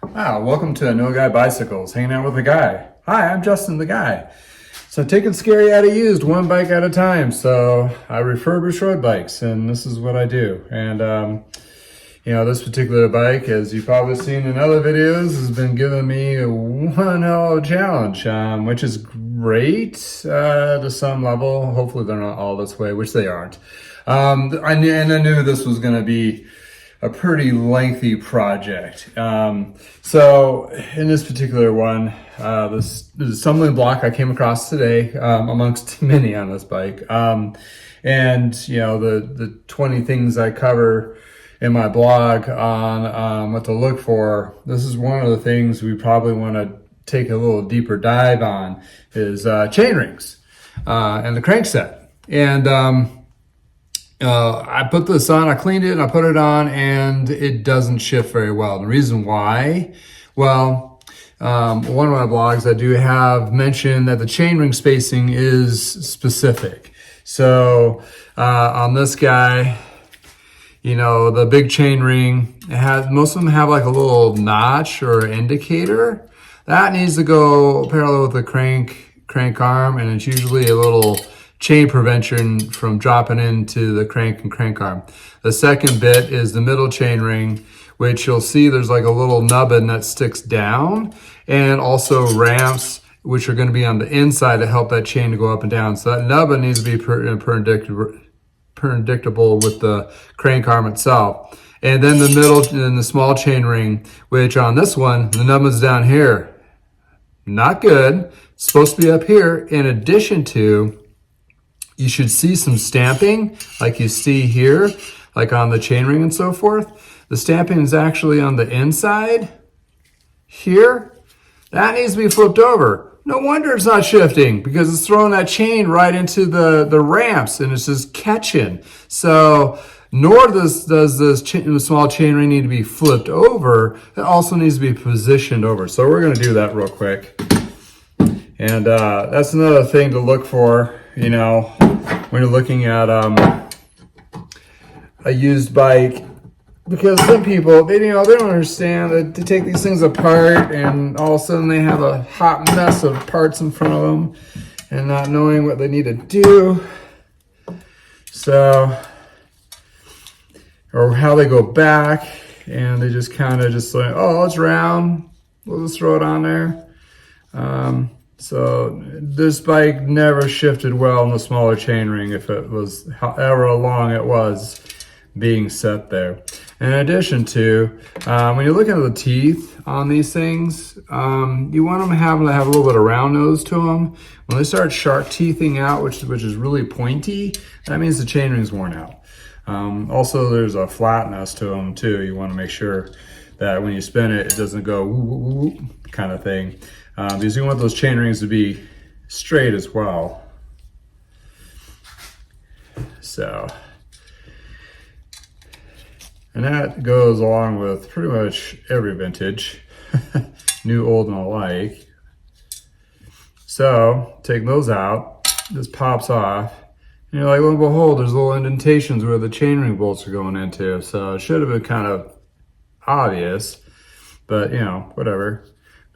Wow, welcome to No Guy Bicycles, hanging out with a guy. Hi, I'm Justin the Guy. So taking scary out of used, one bike at a time. So I refurbish road bikes, and this is what I do. And this particular bike, as you've probably seen in other videos, has been giving me a one hell of a challenge, which is great to some level. Hopefully they're not all this way, which they aren't. I knew this was going to be a pretty lengthy project. So in this particular one, this assembly block I came across today, amongst many on this bike. The 20 things I cover in my blog on what to look for, this is one of the things we probably want to take a little deeper dive on is Chainrings and the Crankset. And I put this on, I cleaned it and I put it on, and it doesn't shift very well. The reason why, well, one of my blogs I do have mentioned that the chainring spacing is specific. So on this guy, the big chainring, most of them have like a little notch or indicator. That needs to go parallel with the crank arm, and it's usually a little chain prevention from dropping into the crank and crank arm. The second bit is the middle chain ring, which you'll see there's like a little nubbin that sticks down, and also ramps, which are going to be on the inside to help that chain to go up and down. So that nubbin needs to be predictable with the crank arm itself. And then the middle and the small chain ring, which on this one, the nubbin's down here. Not good. It's supposed to be up here. In addition to, you should see some stamping like you see here, like on the chainring and so forth. The stamping is actually on the inside here. That needs to be flipped over. No wonder it's not shifting, because it's throwing that chain right into the ramps and it's just catching. So nor does this small chainring need to be flipped over. It also needs to be positioned over. So we're going to do that real quick. And that's another thing to look for, when you're looking at a used bike, because some people they don't understand that to take these things apart, and all of a sudden they have a hot mess of parts in front of them and not knowing what they need to do. So, or how they go back, and they just kind of just like, oh, it's round, we'll just throw it on there. So this bike never shifted well in the smaller chainring if it was however long it was being set there. In addition to, when you're looking at the teeth on these things, you want them to have a little bit of round nose to them. When they start shark teething out, which is really pointy, that means the chainring's worn out. Also, there's a flatness to them too. You want to make sure that when you spin it, it doesn't go woo, woo, woo, kind of thing. Because you want those chain rings to be straight as well. So, and that goes along with pretty much every vintage, new, old, and alike. So, take those out, this pops off, and you're like, lo and behold, there's little indentations where the chainring bolts are going into. So it should have been kind of obvious, but whatever.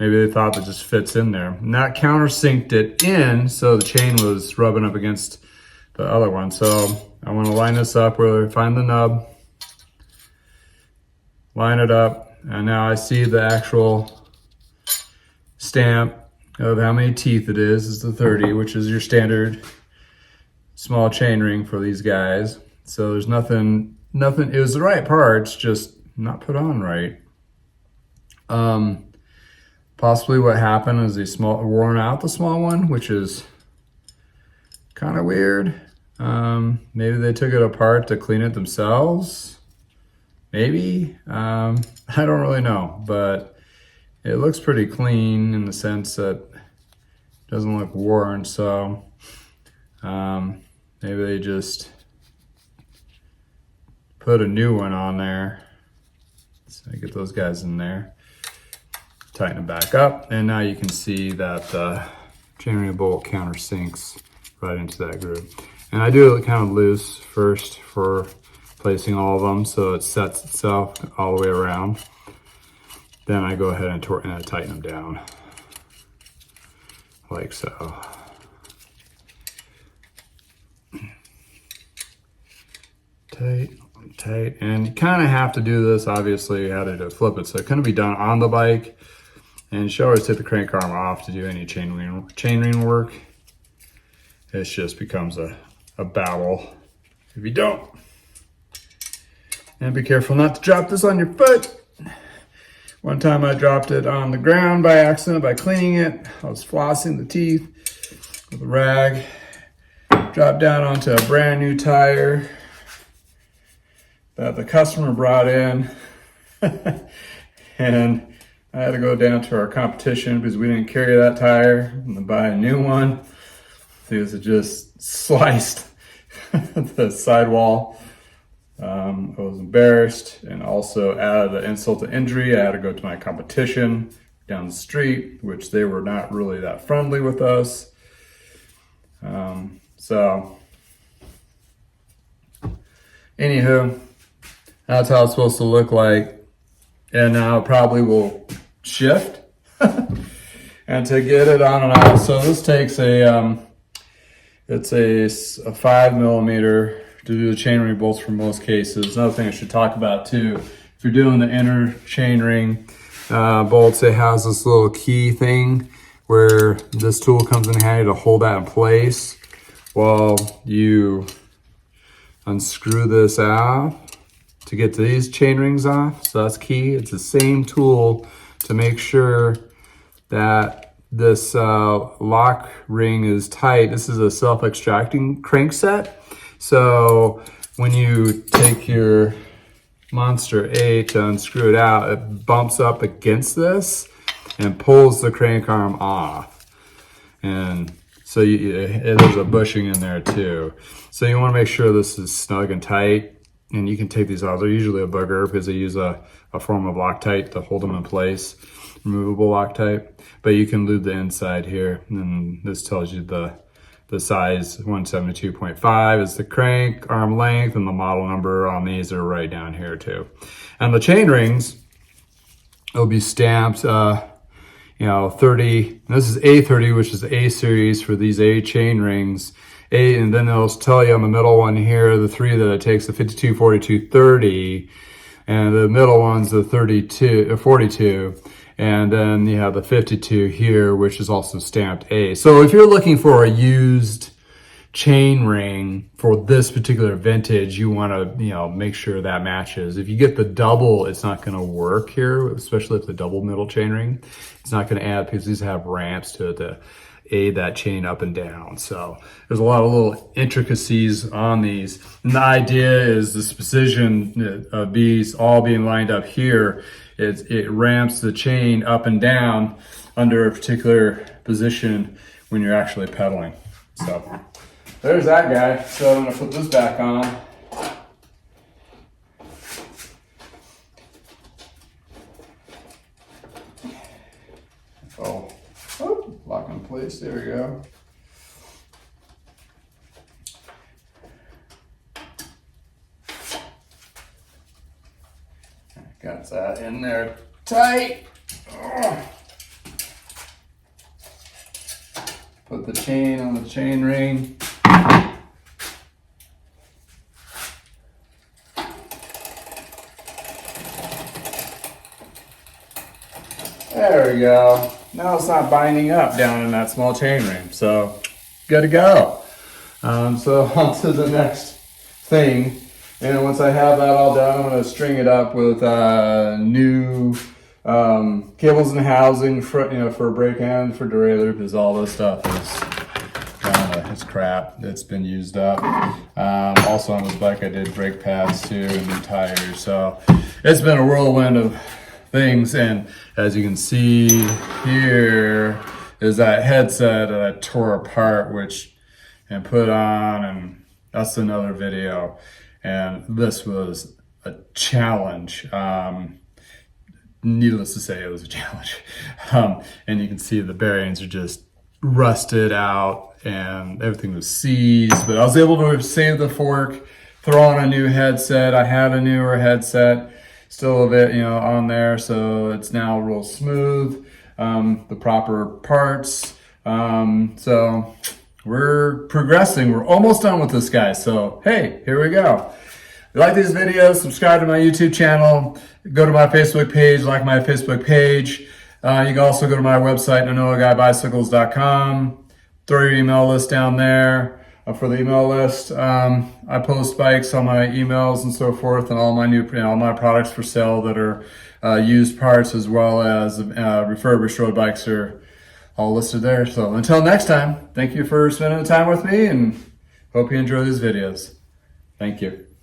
Maybe they thought that just fits in there. And that countersinked it in, so the chain was rubbing up against the other one. So I want to line this up where I find the nub, line it up, and now I see the actual stamp of how many teeth it is. It's the 30, which is your standard small chain ring for these guys. So there's nothing, it was the right parts, just not put on right. Possibly what happened is they worn out the small one, which is kind of weird. Maybe they took it apart to clean it themselves. Maybe. I don't really know, but it looks pretty clean in the sense that it doesn't look worn. So maybe they just put a new one on there. So I get those guys in there. Tighten it back up, and now you can see that the chainring bolt countersinks right into that groove. And I do it kind of loose first for placing all of them, so it sets itself all the way around. then I go ahead and tighten them down like so. Tight, and you kind of have to do this. Obviously, you had to flip it, so it couldn't be done on the bike. And you should always take the crank arm off to do any chainring work. It just becomes a battle if you don't. And be careful not to drop this on your foot. One time I dropped it on the ground by accident by cleaning it. I was flossing the teeth with a rag. Dropped down onto a brand new tire that the customer brought in. And I had to go down to our competition because we didn't carry that tire and buy a new one. Because it just sliced the sidewall. I was embarrassed, and also added the insult to injury. I had to go to my competition down the street, which they were not really that friendly with us. So, anywho, that's how it's supposed to look like. And now it probably will shift. And to get it on and off, so this takes it's a 5mm to do the chainring bolts for most cases. Another thing I should talk about too, if you're doing the inner chainring bolts, it has this little key thing where this tool comes in handy to hold that in place while you unscrew this off to get to these chain rings off. So that's key. It's the same tool to make sure that this lock ring is tight. This is a self-extracting crankset. So when you take your Monster 8 to unscrew it out, it bumps up against this and pulls the crank arm off. And so there's a bushing in there too. So you want to make sure this is snug and tight. And you can take these off. They're usually a booger because they use a form of Loctite to hold them in place, removable Loctite. But you can lube the inside here. And this tells you the size. 172.5 is the crank arm length, and the model number on these are right down here too. And the chain rings will be stamped 30. This is A30, which is the A series for these A chain rings. And then it'll tell you on the middle one here, the three that it takes, the 52, 42, 30, and the middle one's the 42. And then you have the 52 here, which is also stamped A. So if you're looking for a used chain ring for this particular vintage, you want to, make sure that matches. If you get the double, it's not going to work here, especially if the double middle chain ring. It's not going to add because these have ramps to it to aid that chain up and down. So there's a lot of little intricacies on these. And the idea is this precision of these all being lined up here, it ramps the chain up and down under a particular position when you're actually pedaling. So there's that guy. So I'm gonna put this back on. Oh, lock in place, there we go. Got that in there tight. Put the chain on the chain ring. There we go. Now it's not binding up down in that small chain ring, so good to go. So on to the next thing. And once I have that all done, I'm going to string it up with new cables and housing for, for brake hand, for derailleur, because all this stuff is it's crap. It's been used up. Also on this bike, I did brake pads too and new tires. So it's been a whirlwind of things. And as you can see here is that headset that I tore apart, and put on, and that's another video. And this was a challenge. Needless to say, it was a challenge. And you can see the bearings are just rusted out and everything was seized. But I was able to save the fork, throw on a new headset. I had a newer headset. still a bit, on there. So it's now real smooth, the proper parts. So we're progressing. We're almost done with this, guy. So, hey, here we go. If you like these videos, subscribe to my YouTube channel, go to my Facebook page, like my Facebook page. You can also go to my website, nonowaguybicycles.com. Throw your email list down there. For the email list, I post bikes on my emails and so forth, and all my all my products for sale that are used parts, as well as refurbished road bikes are all listed there. So until next time, thank you for spending the time with me, and hope you enjoy these videos. Thank you.